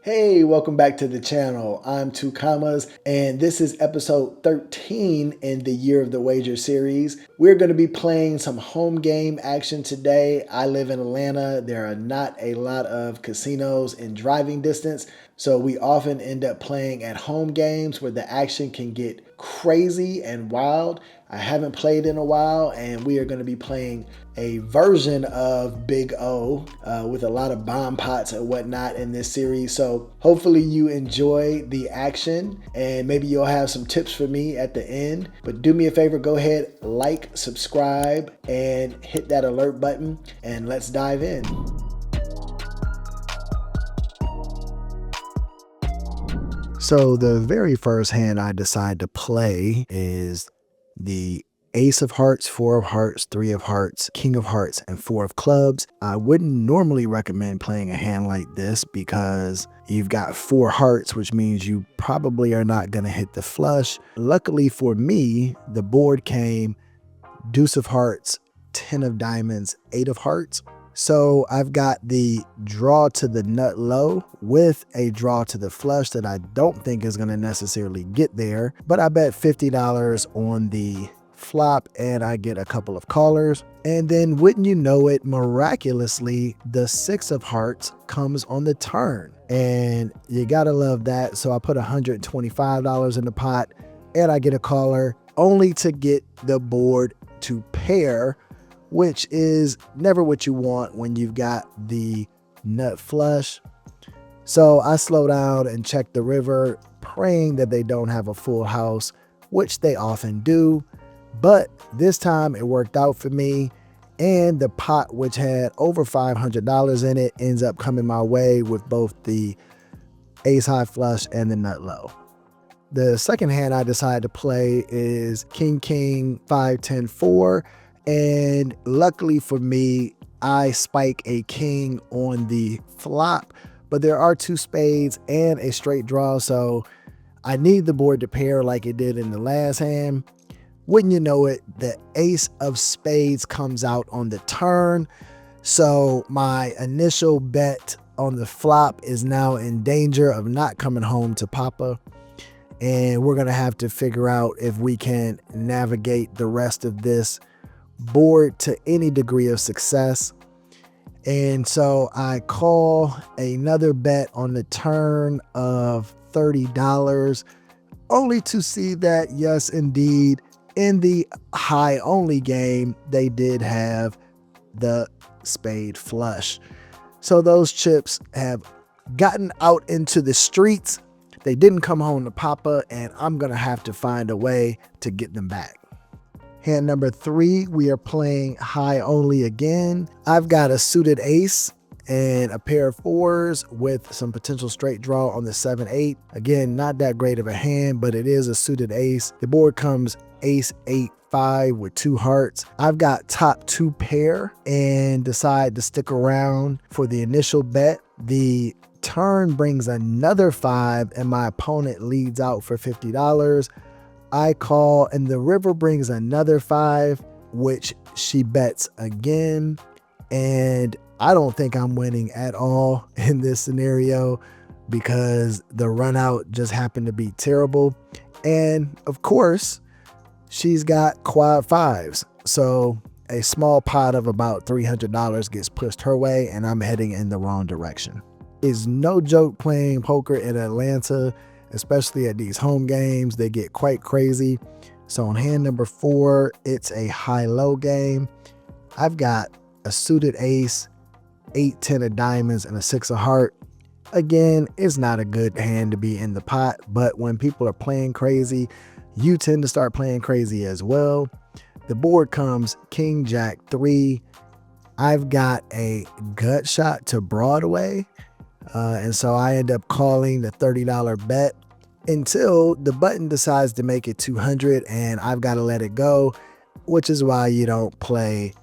Hey, welcome back to the channel. I'm Tukamas, and this is episode 13 in the Year of the Wager series. We're going to be playing some home game action today. I live in Atlanta. There are not a lot of casinos in driving distance, so we often end up playing at home games where the action can get crazy and wild. I haven't played in a while, and we are going to be playing a version of Big O with a lot of bomb pots and whatnot in this series. So hopefully you enjoy the action, and maybe you'll have some tips for me at the end. But do me a favor, go ahead, like, subscribe, and hit that alert button, and let's dive in. So the very first hand I decide to play is the Ace of Hearts, Four of Hearts, Three of Hearts, King of Hearts, and Four of Clubs. I wouldn't normally recommend playing a hand like this because you've got four hearts, which means you probably are not going to hit the flush. Luckily for me, the board came Deuce of Hearts, 10 of Diamonds, 8 of Hearts. So I've got the draw to the nut low with a draw to the flush that I don't think is going to necessarily get there, but I bet $50 on the flop and I get a couple of callers. And then wouldn't you know it, miraculously, the 6 of Hearts comes on the turn, and you gotta love that. So I put $125 in the pot and I get a caller only to get the board to pair, which is never what you want when you've got the nut flush. So I slow down and check the river, praying that they don't have a full house, which they often do. But this time it worked out for me, and the pot, which had over $500 in it, ends up coming my way with both the ace high flush and the nut low. The second hand I decided to play is King, King, 5, 10, 4. And luckily for me, I spike a king on the flop, but there are 2 spades and a straight draw, so I need the board to pair like it did in the last hand. Wouldn't you know it, the ace of spades comes out on the turn, so my initial bet on the flop is now in danger of not coming home to Papa, and we're gonna have to figure out if we can navigate the rest of this board to any degree of success. And so I call another bet on the turn of $30, only to see that, yes, indeed, in the high only game, they did have the spade flush. So those chips have gotten out into the streets. They didn't come home to Papa, and I'm gonna have to find a way to get them back. Hand number 3, we are playing high only again. I've got a suited ace and a pair of 4s with some potential straight draw on the 7-8. Again, not that great of a hand, but it is a suited ace. The board comes ace, 8, 5 with 2 hearts. I've got top 2 pair and decide to stick around for the initial bet. The turn brings another 5 and my opponent leads out for $50. I call, and the river brings another 5, which she bets again. And I don't think I'm winning at all in this scenario because the run out just happened to be terrible. And of course, she's got quad 5s. So a small pot of about $300 gets pushed her way, and I'm heading in the wrong direction. It's no joke playing poker in Atlanta, especially at these home games. They get quite crazy. So on hand number 4, it's a high-low game. I've got a suited ace, 8, 10 of diamonds, and a 6 of heart. Again, it's not a good hand to be in the pot, but when people are playing crazy, you tend to start playing crazy as well. The board comes king, jack, 3. I've got a gut shot to Broadway, and so I end up calling the $30 bet until the button decides to make it 200, and I've got to let it go, which is why you don't play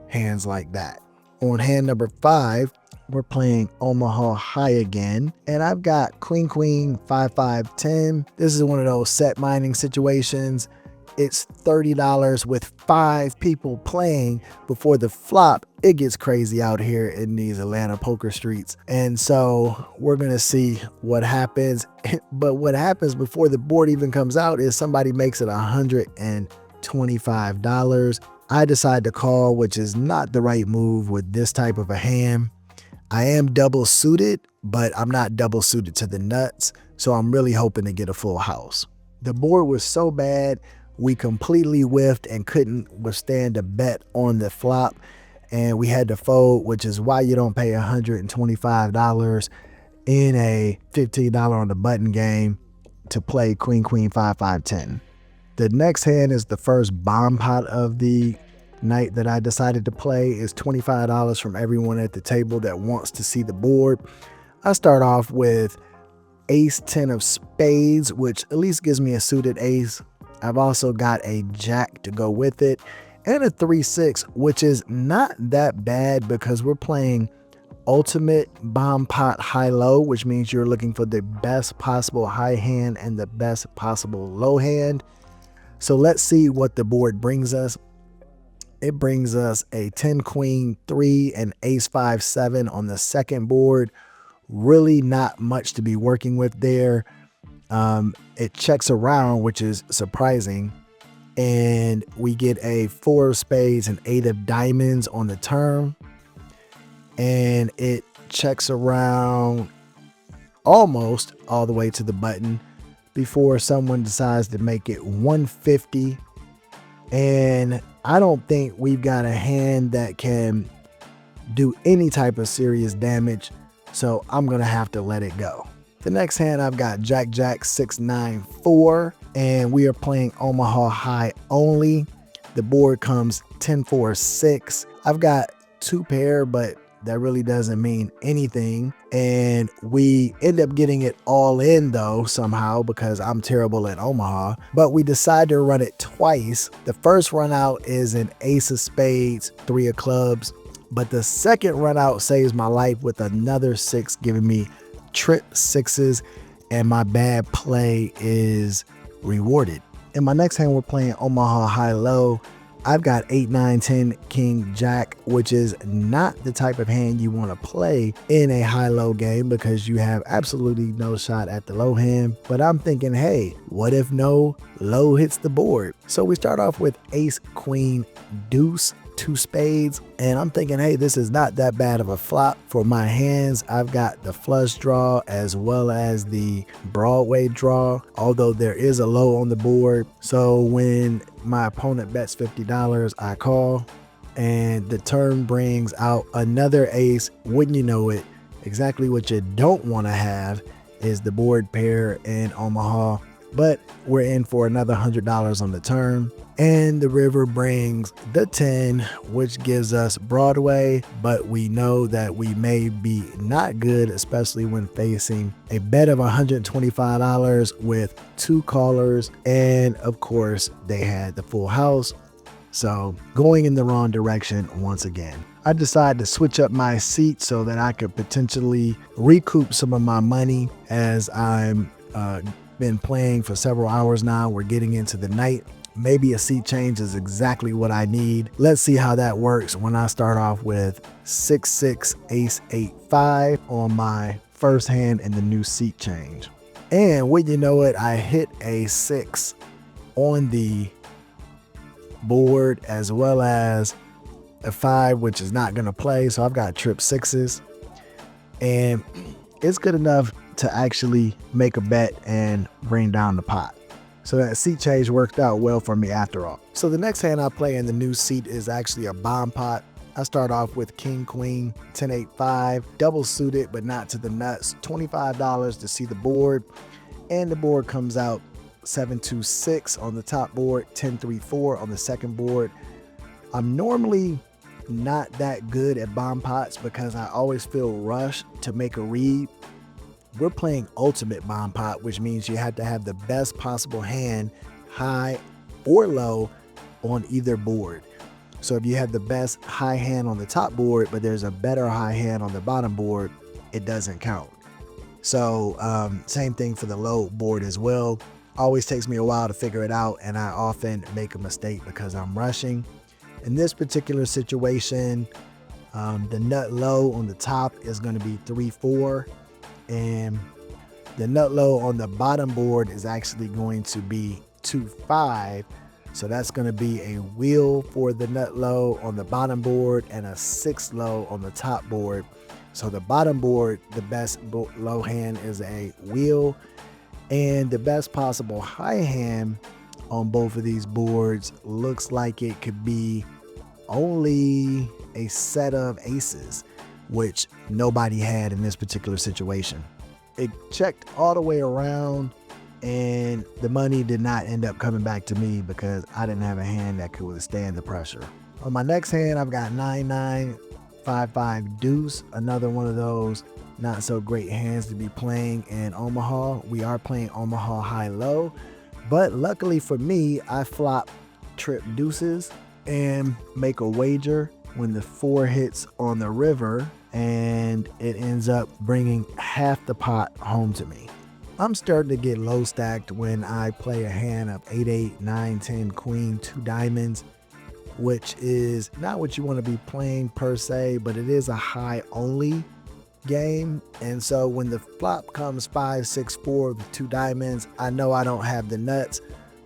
hands like that. On hand number 5, we're playing Omaha Hi again, and I've got queen, queen, 5, 5, 10. This is one of those set mining situations. it's $30 with 5 people playing before the flop. It gets crazy out here in these Atlanta poker streets. And so we're going to see what happens. But what happens before the board even comes out is somebody makes it $125. I decide to call, which is not the right move with this type of a hand. I am double suited, but I'm not double suited to the nuts. So I'm really hoping to get a full house. The board was so bad, we completely whiffed and couldn't withstand a bet on the flop. And we had to fold, which is why you don't pay $125 in a $15 on the button game to play queen, queen, 5, 5, 10. The next hand is the first bomb pot of the night that I decided to play. Is $25 from everyone at the table that wants to see the board. I start off with ace 10 of spades, which at least gives me a suited ace. I've also got a jack to go with it, and a 3-6, which is not that bad because we're playing ultimate bomb pot high-low, which means you're looking for the best possible high hand and the best possible low hand. So let's see what the board brings us. It brings us a 10 queen 3 and ace 5 7 on the second board. Really not much to be working with there. It checks around, which is surprising. And we get a 4 of spades and 8 of diamonds on the turn. And it checks around almost all the way to the button before someone decides to make it 150. And I don't think we've got a hand that can do any type of serious damage. So I'm going to have to let it go. The next hand I've got Jack, Jack, 6, 9, 4. And we are playing Omaha High only. The board comes 10, 4, 6. I've got 2 pair, but that really doesn't mean anything. And we end up getting it all in though somehow because I'm terrible at Omaha. But we decide to run it twice. The first run out is an ace of spades, 3 of clubs. But the second run out saves my life with another 6, giving me trip 6s, and my bad play is rewarded. In my next hand, we're playing Omaha Hi-Lo. I've got 8, 9, 10, king, jack, which is not the type of hand you want to play in a high-low game because you have absolutely no shot at the low hand. But I'm thinking, hey, what if no low hits the board? So we start off with ace, queen, deuce, 2 spades, and I'm thinking, hey, this is not that bad of a flop for my hands. I've got the flush draw as well as the Broadway draw, although there is a low on the board. So when my opponent bets $50, I call, and the turn brings out another ace. Wouldn't you know it, exactly what you don't want to have is the board pair in Omaha. But we're in for another $100 on the turn. And the river brings the 10, which gives us Broadway, but we know that we may be not good, especially when facing a bet of $125 with 2 callers. And of course, they had the full house. So going in the wrong direction once again. I decided to switch up my seat so that I could potentially recoup some of my money as I'm been playing for several hours now. We're getting into the night. Maybe a seat change is exactly what I need. Let's see how that works when I start off with 6, 6, ace, 8, 5 on my first hand in the new seat change. And wouldn't you know it, I hit a 6 on the board as well as a 5, which is not going to play. So I've got trip 6s. And it's good enough to actually make a bet and bring down the pot. So that seat change worked out well for me after all. So the next hand I play in the new seat is actually a bomb pot. I start off with king, queen, 10, 8, 5, double suited, but not to the nuts. $25 to see the board. And the board comes out 7, 2, 6 on the top board, 10, 3, 4 on the second board. I'm normally not that good at bomb pots because I always feel rushed to make a read. We're playing ultimate bomb pot, which means you have to have the best possible hand, high or low, on either board. So if you have the best high hand on the top board, but there's a better high hand on the bottom board, it doesn't count. So same thing for the low board as well. Always takes me a while to figure it out, and I often make a mistake because I'm rushing. In this particular situation, the nut low on the top is going to be 3-4, and the nut low on the bottom board is actually going to be 2-5. So that's going to be a wheel for the nut low on the bottom board and a 6 low on the top board. So the bottom board, the best low hand is a wheel, and the best possible high hand on both of these boards looks like it could be only a set of aces, which nobody had in this particular situation. It checked all the way around, and the money did not end up coming back to me because I didn't have a hand that could withstand the pressure. On my next hand, I've got 9-9, 5-5 deuce, another one of those not so great hands to be playing in Omaha. We are playing Omaha Hi-Lo, but luckily for me, I flop trip deuces and make a wager when the 4 hits on the river, and it ends up bringing half the pot home to me. I'm starting to get low stacked when I play a hand of 8-8, 9-10, queen, 2 diamonds, which is not what you want to be playing per se, but it is a high only game. And so when the flop comes 5-6-4 with 2 diamonds, I know I don't have the nuts,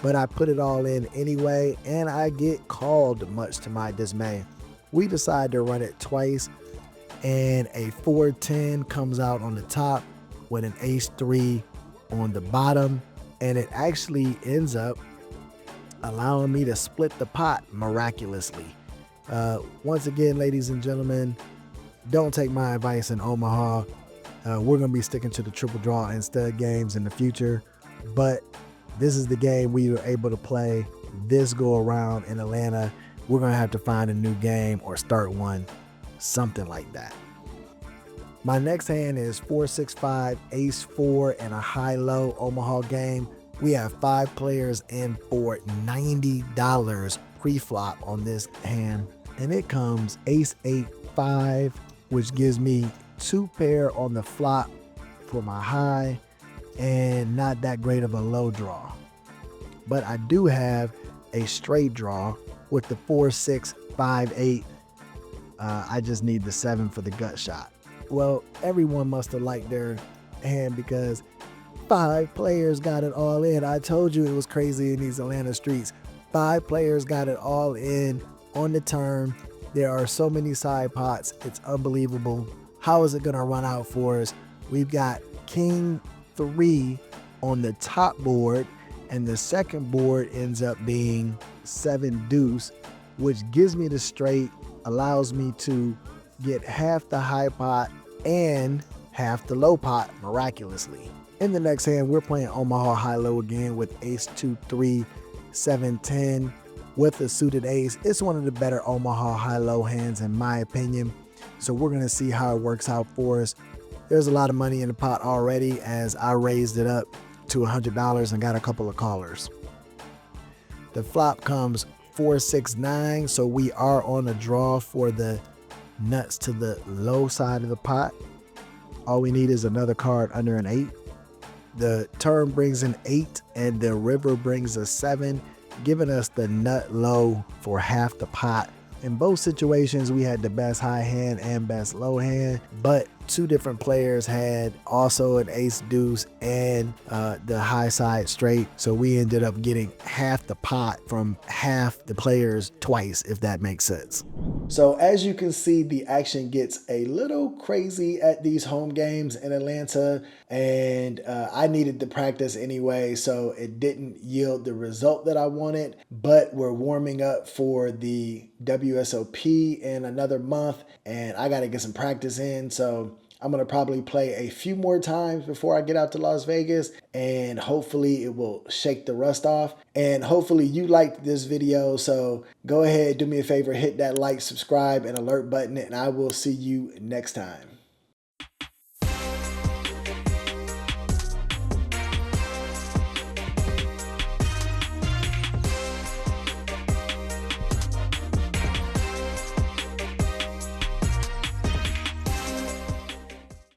but I put it all in anyway, and I get called, much to my dismay. We decide to run it twice, and a 4-10 comes out on the top with an ace-3 on the bottom, and it actually ends up allowing me to split the pot miraculously. Once again, ladies and gentlemen, don't take my advice in Omaha. We're going to be sticking to the triple draw and stud games in the future, but this is the game we were able to play this go around in Atlanta. We're going to have to find a new game or start one, something like that. My next hand is 4-6-5, ace-4, and a high-low Omaha game. We have 5 players in for $90 pre-flop on this hand, and it comes ace-8-5, which gives me 2 pair on the flop for my high, and not that great of a low draw. But I do have a straight draw with the 4-6-5-8. I just need the 7 for the gut shot. Well, everyone must have liked their hand because 5 players got it all in. I told you it was crazy in these Atlanta streets. 5 players got it all in on the turn. There are so many side pots. It's unbelievable. How is it going to run out for us? We've got king 3 on the top board, and the second board ends up being 7 deuce, which gives me the straight, allows me to get half the high pot and half the low pot miraculously. In the next hand, we're playing Omaha Hi-Lo again with ace-2-3, 7-10 with a suited ace. It's one of the better Omaha Hi-Lo hands in my opinion, so we're going to see how it works out for us. There's a lot of money in the pot already as I raised it up to $100 and got a couple of callers. The flop comes 4-6-9, so we are on a draw for the nuts to the low side of the pot. All we need is another card under an 8. The turn brings an 8 and the river brings a 7, giving us the nut low for half the pot. In both situations, we had the best high hand and best low hand, but 2 different players had also an ace deuce and the high side straight. So we ended up getting half the pot from half the players twice, if that makes sense. So as you can see, the action gets a little crazy at these home games in Atlanta, and I needed the practice anyway, so it didn't yield the result that I wanted, but we're warming up for the WSOP in another month, and I got to get some practice in, so I'm going to probably play a few more times before I get out to Las Vegas, and hopefully it will shake the rust off. And hopefully you liked this video, so go ahead, do me a favor, hit that like, subscribe, and alert button, and I will see you next time.